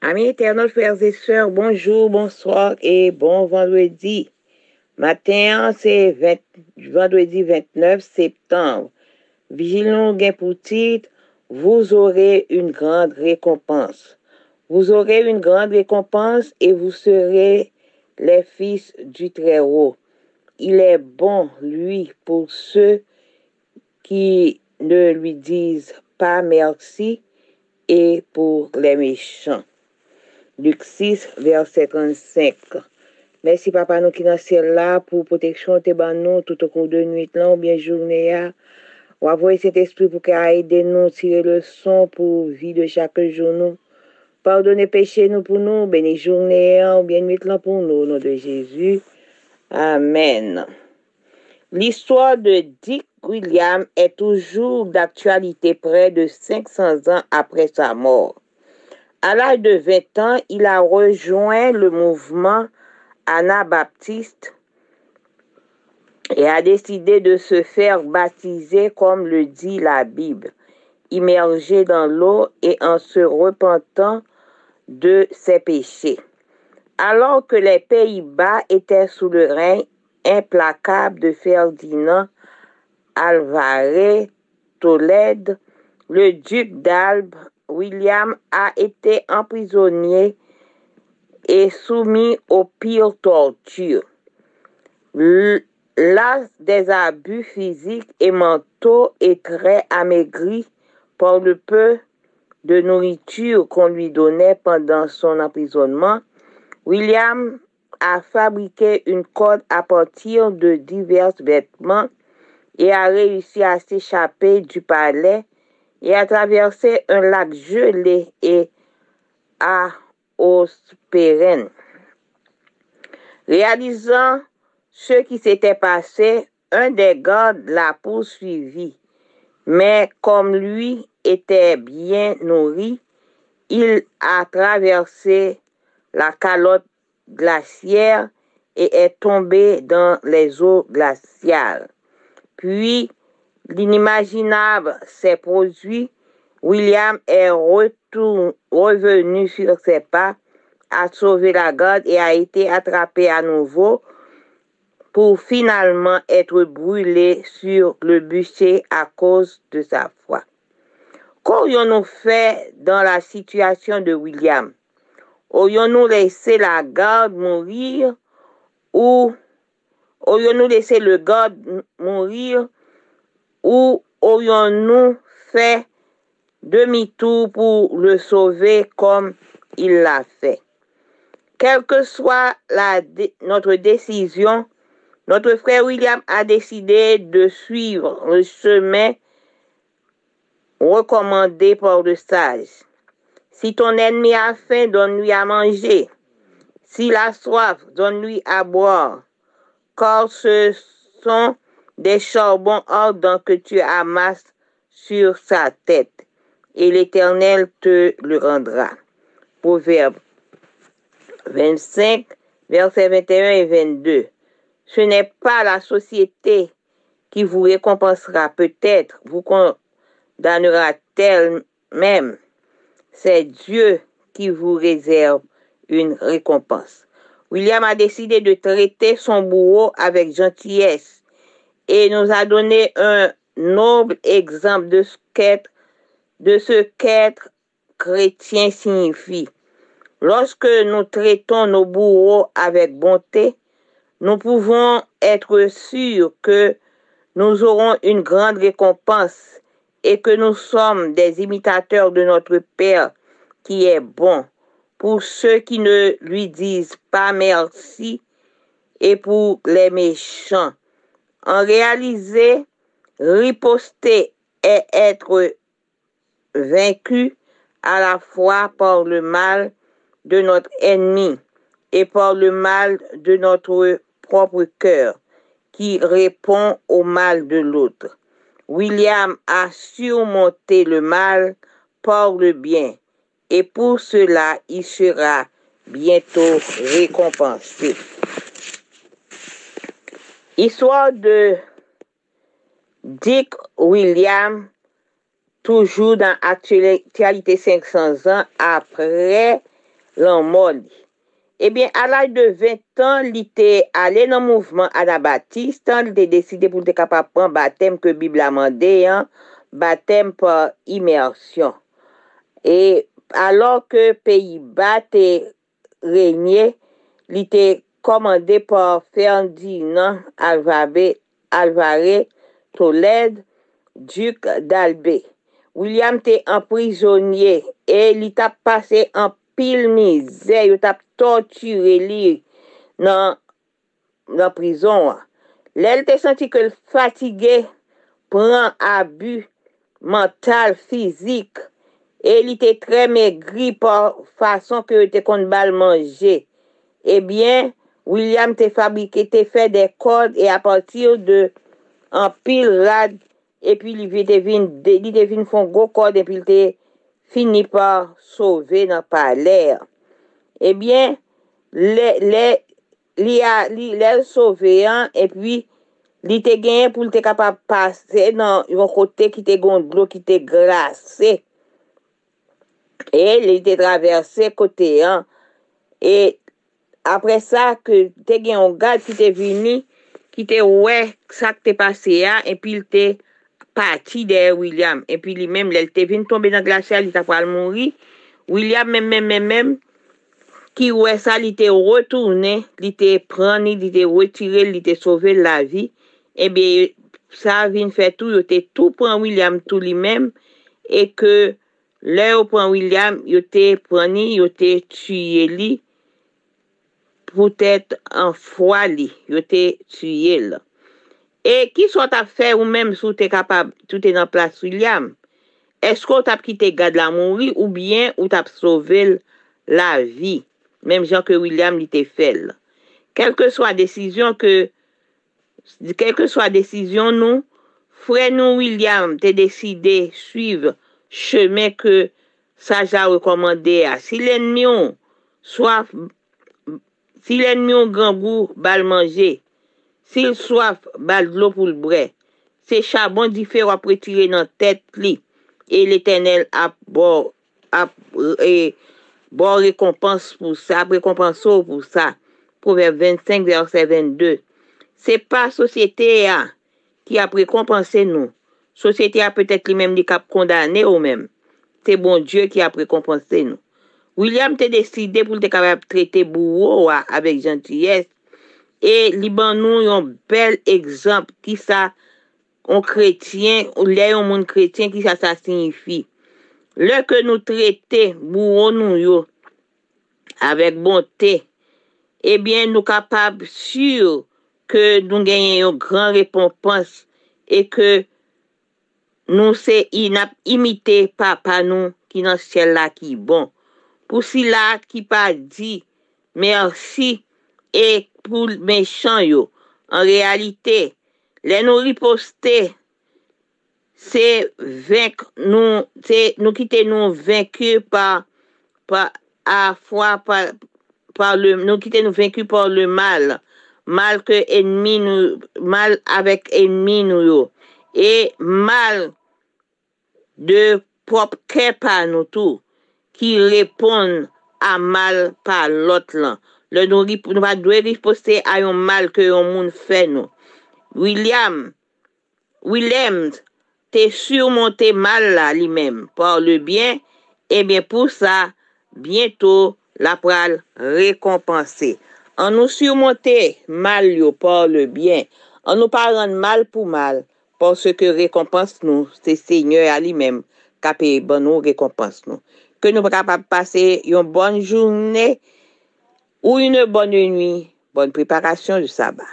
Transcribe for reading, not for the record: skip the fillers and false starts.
Amis internautes, frères et sœurs, bonjour, bonsoir et bon vendredi. Matin, c'est vendredi 29 septembre. Vigilons gain pour titre, vous aurez une grande récompense. Vous aurez une grande récompense et vous serez les fils du Très-Haut. Il est bon, lui, pour ceux qui ne lui disent pas merci et pour les méchants. Luc 6, verset 35. Merci, papa, nous qui dans ciel là, pour protection, te ban nous, tout au cours de nuit là, ou bien journée là. Ou avoir cet esprit pour qu'il aide nous, tirer le son pour vie de chaque jour nous. Pardonnez péché nous pour nous, béni journée ou bien nuit là pour nous, au nom de Jésus. Amen. L'histoire de Dick Williams est toujours d'actualité près de 500 ans après sa mort. À l'âge de 20 ans, il a rejoint le mouvement anabaptiste et a décidé de se faire baptiser comme le dit la Bible, immergé dans l'eau et en se repentant de ses péchés. Alors que les Pays-Bas étaient sous le règne implacable de Ferdinand Alvarez Tolède, le duc d'Albe William a été emprisonné et soumis aux pires tortures. Las des abus physiques et mentaux et très amaigri par le peu de nourriture qu'on lui donnait pendant son emprisonnement, William a fabriqué une corde à partir de divers vêtements et a réussi à s'échapper du palais et à traverser un lac gelé et à Osperen. Réalisant ce qui s'était passé, un des gardes l'a poursuivi, mais comme lui était bien nourri, il a traversé la calotte glaciaire et est tombé dans les eaux glaciales. Puis, l'inimaginable s'est produit. William est revenu sur ses pas, a sauvé la garde et a été attrapé à nouveau pour finalement être brûlé sur le bûcher à cause de sa foi. Qu'aurions-nous fait dans la situation de William? Aurions-nous laissé la garde mourir ou aurions-nous laissé le garde mourir ou aurions-nous fait demi-tour pour le sauver comme il l'a fait? Quelle que soit notre décision, notre frère William a décidé de suivre le chemin recommandé par le sage. Si ton ennemi a faim, donne-lui à manger. S'il a soif, donne-lui à boire. Car ce sont des charbons ardents que tu amasses sur sa tête, et l'Éternel te le rendra. Proverbe 25, versets 21 et 22. Ce n'est pas la société qui vous récompensera, peut-être vous condamnera-t-elle même. C'est Dieu qui vous réserve une récompense. William a décidé de traiter son bourreau avec gentillesse et nous a donné un noble exemple de ce qu'être chrétien signifie. Lorsque nous traitons nos bourreaux avec bonté, nous pouvons être sûrs que nous aurons une grande récompense et que nous sommes des imitateurs de notre Père qui est bon. Pour ceux qui ne lui disent pas merci et pour les méchants. En réaliser, riposter et être vaincu à la fois par le mal de notre ennemi et par le mal de notre propre cœur qui répond au mal de l'autre. William a surmonté le mal par le bien et pour cela il sera bientôt récompensé. Histoire de Dick Williams, toujours dans Actualité 500 ans après lan mort. Eh bien, à l'âge de 20 ans, il était allé dans le mouvement Anabaptiste, il était décidé pour être capable de prendre baptême que la Bible a demandé, hein, baptême par immersion. Et alors que Pays-Bas était régné, il était commandé par Ferdinand Alvarez Tolède, duc d'Albe. William était emprisonné et il t'a passé en pile misère, il t'a torturé lui dans la prison. Là, il t'a senti que le fatigué prend abus mental, physique, et il était très maigri par façon que il était qu'on balle manger. Eh bien, William t'a fabriqué, t'a fait des cordes et à partir de en pile rad, et puis il devine font gros cordes et puis il était fini par sauver dans le palais. Eh bien, les sauvé et puis il était gagné pour être capable de passer dans un côté qui était de l'eau qui était glacé. Et il était traversé côté 1. Et après ça, que tu as un gars qui était venu, qui était ouais, ça qui t'est passé là, et puis il était parti derrière William. Et puis lui-même, il était venu tomber dans le glacial, il était pas mourir. William, même, qui ouais ça, il était retourné, il était pris, il était retiré, il était sauvé la vie. Eh bien, ça vient faire tout, il était tout pour William, tout lui-même, et que là, pour William, il était pris, il était tué lui. Peut-être en foi li, yo te tué là. Et qui soit à faire ou même si tu es capable, tout est dans place William, est-ce que tu as quitté garde la mourir ou bien ou tu as sauvé la vie, même genre que William l'était fait là. Quelle que soit décision nous, frère nous William t'es décidé suivre chemin que ça j'ai recommandé à si l'ennemi soit si l'ennemi a grand goût, bal manger. S'il soif, bal de l'eau pour le bret. C'est charbon différent pour retirer dans la tête li. Et l'Éternel a bon récompense pour ça, récompense pour ça. Proverbe 25, verset 22. C'est pas société qui a récompensé nous. Société a peut-être lui-même qui a condamné ou même. C'est bon Dieu qui a récompensé nous. William t'a décidé pour être capable de traiter bourreau avec gentillesse et liban nous un bel exemple qui ça un chrétien ou les un monde chrétien qui ça signifie. Le que nous traiter bourreau nous avec bonté, eh bien nous capables sûr que nous gagnons une grande récompense et que nous c'est imiter papa nous qui dans le ciel là qui bon. Pour cela qui pas dit merci et pour méchant yo. En réalité, les nous riposter, c'est vaincre nous, c'est nous quitter nous vaincus par à fois par le nous quitter nous vaincus par le mal. Mal que ennemi nous mal avec ennemi nous yo. Et mal de propre cœur par nous tout. Qui répondent à mal par l'autre là. Le nous va devoir riposter à un mal que un monde fait nous. William t'es surmonté mal là lui-même par le bien et bien pour ça bientôt la pral récompenser. En nous surmonter mal yo par le bien, en nous pas rendre mal pour mal parce que récompense nous c'est Seigneur à lui-même qui paye bon nous récompense nous. Que nous sommes capables de passer une bonne journée ou une bonne nuit. Bonne préparation du sabbat.